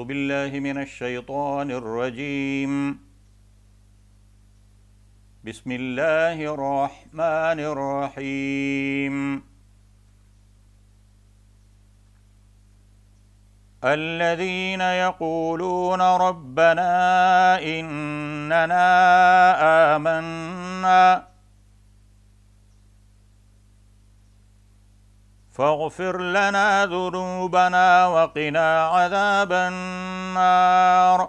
أعوذ بالله من الشيطان الرجيم. بسم الله الرحمن الرحيم. الذين يقولون ربنا إننا آمنا فاغفر لنا ذنوبنا وقنا عذاب النار.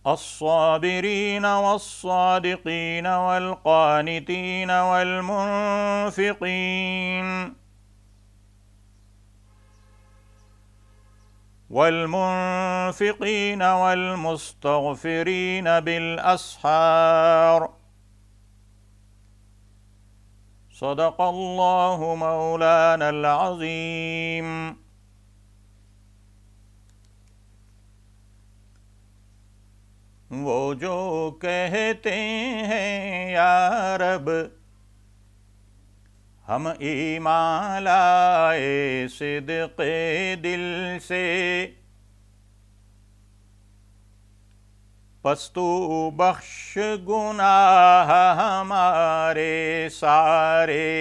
الصابرين والصادقين والقانتين والمنفقين والمستغفرين بالأسحار. صدق الله مولانا العظيم. وہ جو کہتے ہیں یا رب ہم ایمان لائے صدق دل سے، پس تو بخش گناہ ہمارے سارے،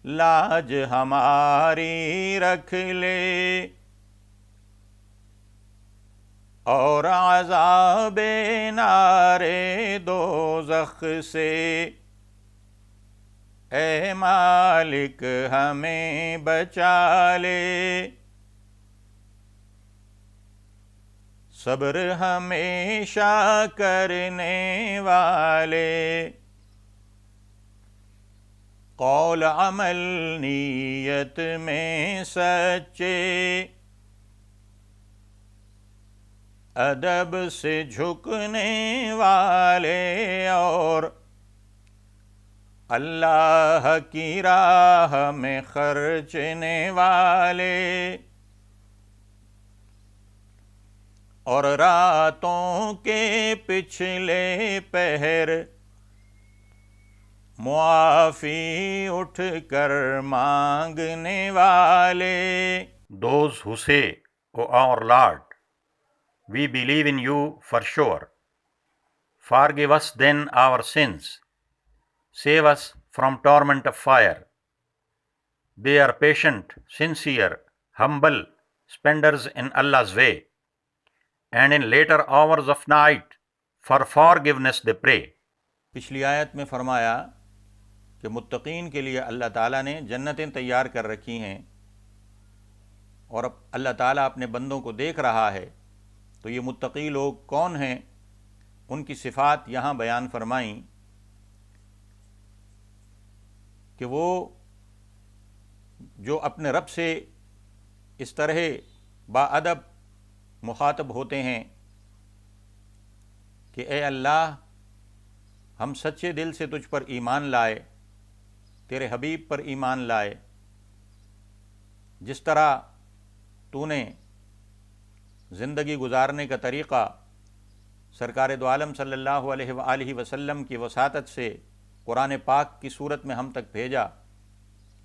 لاج ہماری رکھ لے، اور عذاب نار دوزخ سے اے مالک ہمیں بچا لے. صبر ہمیشہ کرنے والے، قول عمل نیت میں سچے، ادب سے جھکنے والے، اور اللہ کی راہ میں خرچنے والے، اور راتوں کے پچھلے پہر معافی اٹھ کر مانگنے والے. Those who say, O our Lord, we believe in you for sure. Forgive us then our sins. Save us from torment of fire. They are patient, sincere, humble, spenders in Allah's way, and in later hours of night for forgiveness they pray. پچھلی آیت میں فرمایا کہ متقین کے لیے اللہ تعالیٰ نے جنتیں تیار کر رکھی ہیں، اور اب اللہ تعالیٰ اپنے بندوں کو دیکھ رہا ہے. تو یہ متقی لوگ کون ہیں؟ ان کی صفات یہاں بیان فرمائیں کہ وہ جو اپنے رب سے اس طرح باادب مخاطب ہوتے ہیں کہ اے اللہ، ہم سچے دل سے تجھ پر ایمان لائے، تیرے حبیب پر ایمان لائے، جس طرح تو نے زندگی گزارنے کا طریقہ سرکار دو عالم صلی اللہ علیہ وآلہ وسلم کی وساطت سے قرآن پاک کی صورت میں ہم تک بھیجا،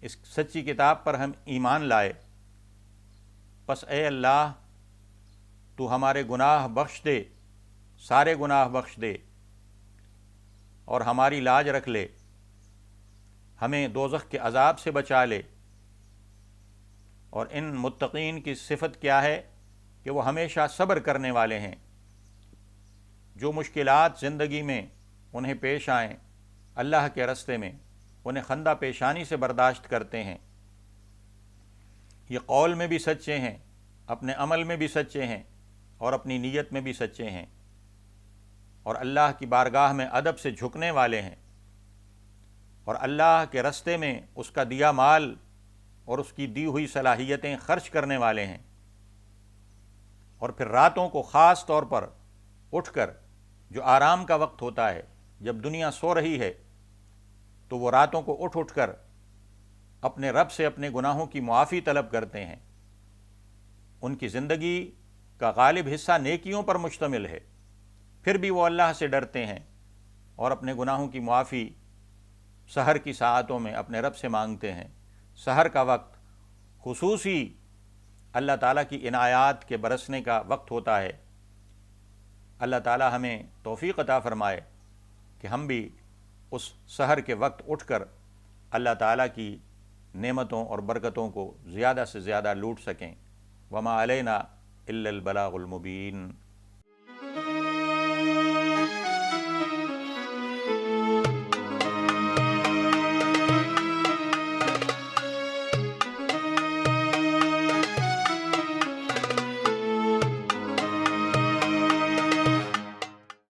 اس سچی کتاب پر ہم ایمان لائے. پس اے اللہ، تو ہمارے گناہ بخش دے، سارے گناہ بخش دے، اور ہماری لاج رکھ لے، ہمیں دوزخ کے عذاب سے بچا لے. اور ان متقین کی صفت کیا ہے کہ وہ ہمیشہ صبر کرنے والے ہیں. جو مشکلات زندگی میں انہیں پیش آئیں اللہ کے راستے میں، انہیں خندہ پیشانی سے برداشت کرتے ہیں. یہ قول میں بھی سچے ہیں، اپنے عمل میں بھی سچے ہیں، اور اپنی نیت میں بھی سچے ہیں، اور اللہ کی بارگاہ میں ادب سے جھکنے والے ہیں، اور اللہ کے راستے میں اس کا دیا مال اور اس کی دی ہوئی صلاحیتیں خرچ کرنے والے ہیں. اور پھر راتوں کو خاص طور پر اٹھ کر، جو آرام کا وقت ہوتا ہے، جب دنیا سو رہی ہے، تو وہ راتوں کو اٹھ کر اپنے رب سے اپنے گناہوں کی معافی طلب کرتے ہیں. ان کی زندگی کا غالب حصہ نیکیوں پر مشتمل ہے، پھر بھی وہ اللہ سے ڈرتے ہیں اور اپنے گناہوں کی معافی سحر کی ساعتوں میں اپنے رب سے مانگتے ہیں. سحر کا وقت خصوصی اللہ تعالیٰ کی عنایات کے برسنے کا وقت ہوتا ہے۔ اللہ تعالیٰ ہمیں توفیق عطا فرمائے کہ ہم بھی اس سحر کے وقت اٹھ کر اللہ تعالیٰ کی نعمتوں اور برکتوں کو زیادہ سے زیادہ لوٹ سکیں۔ وما علینا الا البلاغ المبین۔